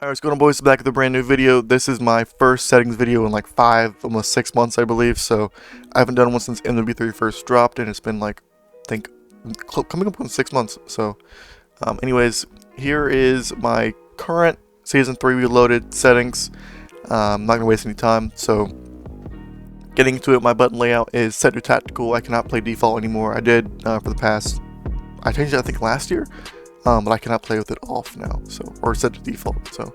Alright, what's going on, boys? Back with a brand new video. This is my first settings video in like 5, almost 6 months, I believe. So I haven't done one since MW3 first dropped, and it's been like, I think, coming up on 6 months. So, anyways, here is my current Season 3 Reloaded settings. I'm not going to waste any time. So, getting to it, my button layout is set to tactical. I cannot play default anymore. I did for the past, I changed it I think last year. But I cannot play with it off now, or set to default. So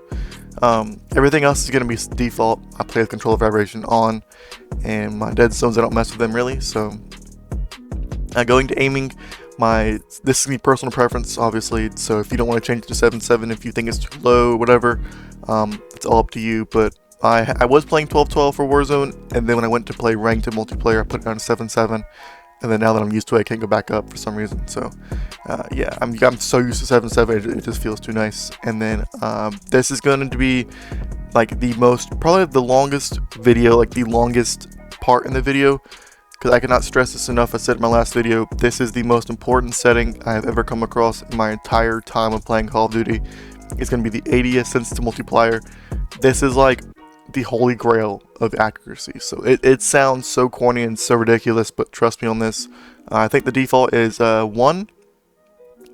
everything else is going to be default. I play with controller vibration on, and my dead zones, I don't mess with them really. So going to aiming, this is me personal preference, obviously. So if you don't want to change it to 7.7, if you think it's too low, whatever, it's all up to you. But I was playing 12.12 for Warzone, and then when I went to play ranked and multiplayer, I put it down to 7.7. And then now that I'm used to it, I can't go back up for some reason. So, yeah, I'm so used to 7.7, it just feels too nice. And then this is going to be like probably the longest video, like the longest part in the video, because I cannot stress this enough. I said in my last video, this is the most important setting I have ever come across in my entire time of playing Call of Duty. It's going to be the 80th sensitive multiplier. This is like the holy grail of accuracy. So it sounds so corny and so ridiculous, but trust me on this. I think the default is 1,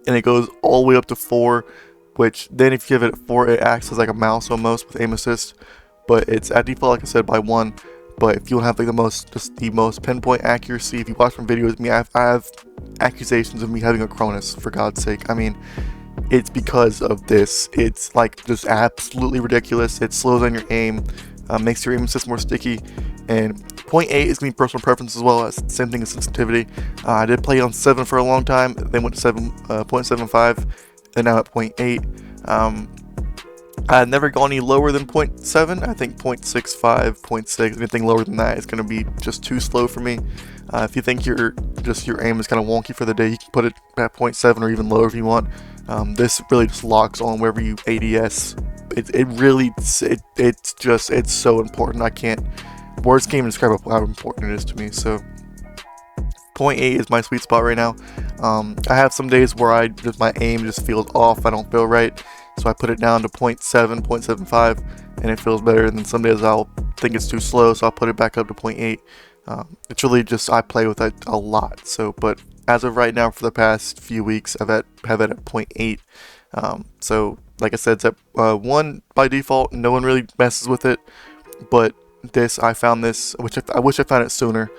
and it goes all the way up to 4, which then if you give it 4, it acts as like a mouse almost with aim assist, but it's at default, like I said, by 1. But if you want to have like the most pinpoint accuracy, if you watch my videos with me, I have accusations of me having a Cronus, for God's sake. I mean, it's because of this. It's like just absolutely ridiculous. It slows down your aim, makes your aim assist more sticky, and 0.8 is going to be personal preference as well. As same thing as sensitivity. I did play on 7 for a long time, then went to 0.75, and now at 0.8. I had never gone any lower than 0.7. I think 0.65, 0.6, anything lower than that is going to be just too slow for me. If you think your aim is kind of wonky for the day, you can put it at 0.7 or even lower if you want. This really just locks on wherever you ADS. It's so important. I can't words can't even describe how important it is to me. So 0.8 is my sweet spot right now. I have some days where my aim just feels off. I don't feel right, so I put it down to 0.7, 0.75, and it feels better. And then some days I'll think it's too slow, so I'll put it back up to 0.8. It's really just, I play with it a lot. So, but as of right now, for the past few weeks, have it at 0.8. So, like I said, it's at 1 by default. No one really messes with it, but I found this, which I wish I found it sooner.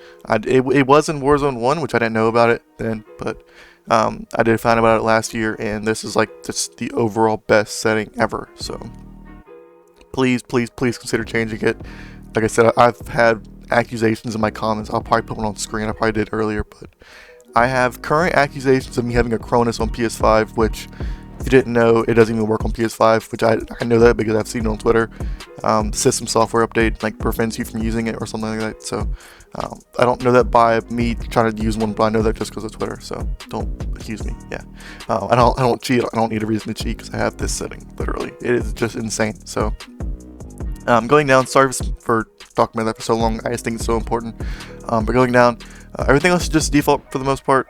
It was in Warzone 1, which I didn't know about it then, but I did find about it last year, and this is like just the overall best setting ever. So please consider changing it. Like I said, I've had accusations in my comments. I'll probably put one on screen. I probably did earlier, but I have current accusations of me having a Cronus on PS5, which, if you didn't know, it doesn't even work on PS5, which I know that because I've seen it on Twitter. The system software update like prevents you from using it or something like that. So I don't know that by me trying to use one, but I know that just because of Twitter. So don't accuse me. Yeah, I don't cheat. I don't need a reason to cheat because I have this setting. Literally, it is just insane. So going down. Sorry for talking about that for so long. I just think it's so important. But going down, everything else is just default for the most part.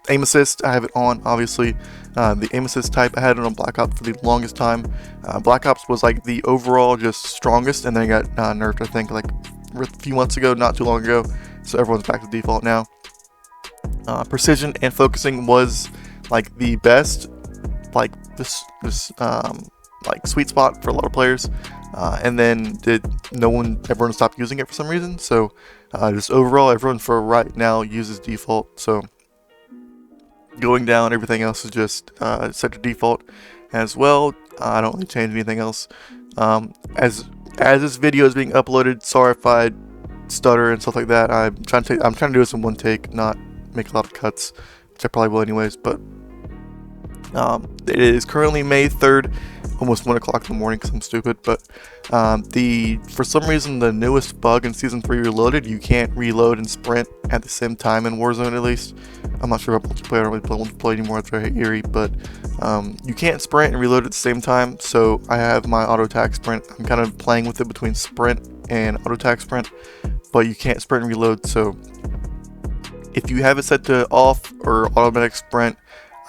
Aim assist, I have it on, obviously. The aim assist type, I had it on Black Ops for the longest time. Black Ops was like the overall just strongest, and then it got nerfed, I think, like a few months ago, not too long ago. So everyone's back to default now. Precision and focusing was like the best, like this like sweet spot for a lot of players. And then everyone stopped using it for some reason. So just overall, everyone for right now uses default. So going down, everything else is just set to default as well. I don't really change anything else. As this video is being uploaded, sorry if I stutter and stuff like that. I'm trying to do this in one take, not make a lot of cuts, which I probably will anyways. But it is currently May 3rd, almost 1 o'clock in the morning because I'm stupid. But for some reason, the newest bug in Season 3 Reloaded, you can't reload and sprint at the same time in Warzone, at least. I'm not sure about multiplayer. I don't really play multiplayer anymore after I hit Erie, but you can't sprint and reload at the same time. So I have my auto attack sprint. I'm kind of playing with it between sprint and auto attack sprint, but you can't sprint and reload. So if you have it set to off or automatic sprint,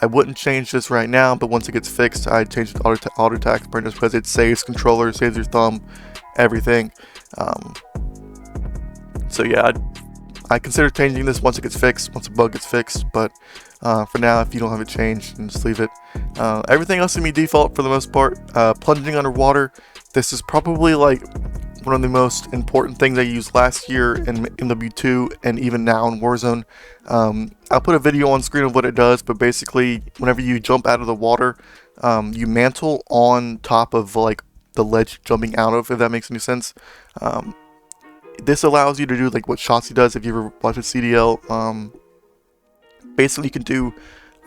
I wouldn't change this right now, but once it gets fixed, I'd change it to auto attack sprint just because it saves controller, saves your thumb, everything. So yeah, I consider changing this once it gets fixed, once a bug gets fixed, but for now, if you don't have it changed, then just leave it. Everything else can be default for the most part. Plunging underwater, this is probably like one of the most important things I used last year in MW2 and even now in Warzone. I'll put a video on screen of what it does, but basically whenever you jump out of the water, you mantle on top of like the ledge jumping out of, if that makes any sense. This allows you to do like what Shotzi does if you ever watch a CDL. Basically you can do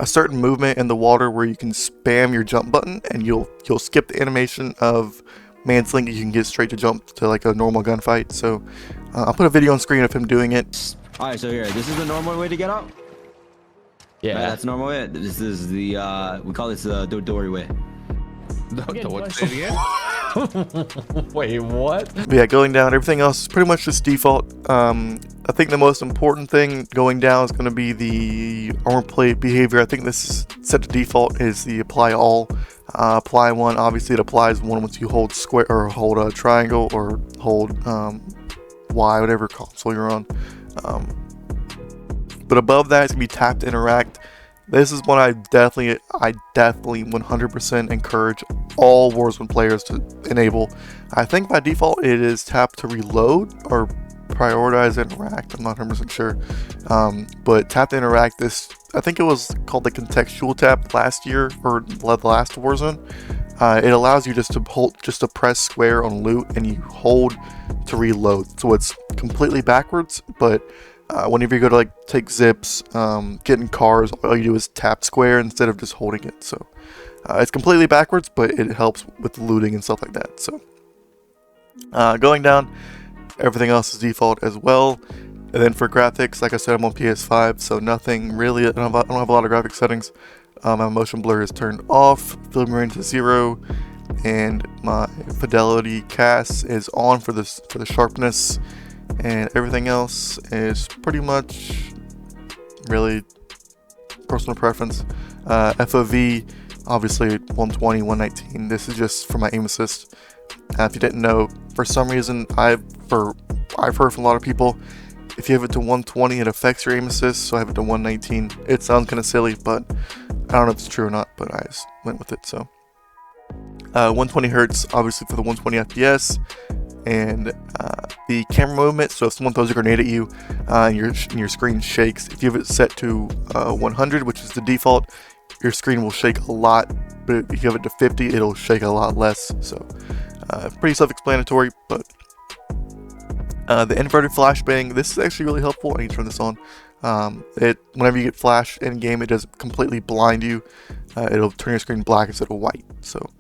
a certain movement in the water where you can spam your jump button and you'll skip the animation of mantling. You can get straight to jump to like a normal gunfight. So I'll put a video on screen of him doing it. Alright, so here, this is the normal way to get out? Yeah. Right, that's the normal way. This is the, we call this the Dory way. What's it again? Wait, what? But yeah, going down, everything else is pretty much just default. I think the most important thing going down is going to be the armor plate behavior. I think this is set to default is the apply all. Apply one, obviously it applies one once you hold square or hold a triangle or hold Y, whatever console you're on. But above that, it's going to be tap to interact. This is one I definitely 100% encourage all Warzone players to enable. I think by default it is tap to reload or prioritize interact. I'm not 100% sure. But tap to interact, this, I think it was called the contextual tap last year or the last Warzone. It allows you just to press square on loot and you hold to reload. So it's completely backwards, but whenever you go to like take zips, get in cars, all you do is tap square instead of just holding it. So it's completely backwards, but it helps with looting and stuff like that. So going down, everything else is default as well. And then for graphics, like I said, I'm on PS5, so nothing really. I don't have a lot of graphics settings. My motion blur is turned off, field range to 0, and my fidelity cast is on for the sharpness. And everything else is pretty much really personal preference. FOV, obviously 120, 119. This is just for my aim assist. If you didn't know, for some reason, I've heard from a lot of people, if you have it to 120, it affects your aim assist, so I have it to 119. It sounds kind of silly, but I don't know if it's true or not, but I just went with it. So 120 hertz, obviously for the 120 FPS. And the camera movement, so if someone throws a grenade at you and your screen shakes, if you have it set to 100, which is the default, your screen will shake a lot, but if you have it to 50, it'll shake a lot less. So pretty self-explanatory. But the inverted flashbang, this is actually really helpful. I need to turn this on. Whenever you get flash in game, it doesn't completely blind you. It'll turn your screen black instead of white. So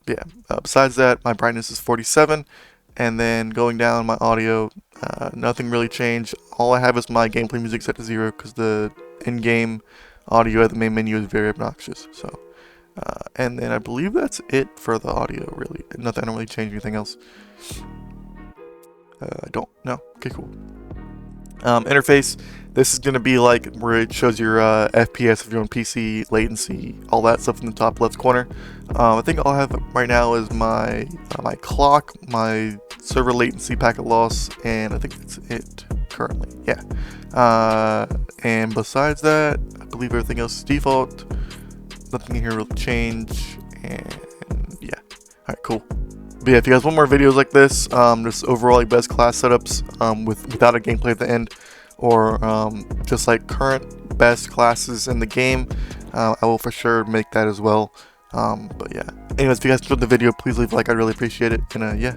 yeah, besides that, my brightness is 47, and then going down my audio, nothing really changed. All I have is my gameplay music set to 0 because the in-game audio at the main menu is very obnoxious. So, and then I believe that's it for the audio, really. I don't really change anything else. I don't, no, okay, cool. Interface, this is going to be like where it shows your FPS if you're on PC, latency, all that stuff in the top left corner. I think all I have right now is my my clock, my server latency, packet loss, and I think that's it currently. Yeah. And besides that, I believe everything else is default. Nothing here will change, and yeah. Alright, cool. But yeah, if you guys want more videos like this, just overall like best class setups without a gameplay at the end, or just like current best classes in the game, I will for sure make that as well. But yeah, anyways, if you guys enjoyed the video, please leave a like. I really appreciate it. And yeah.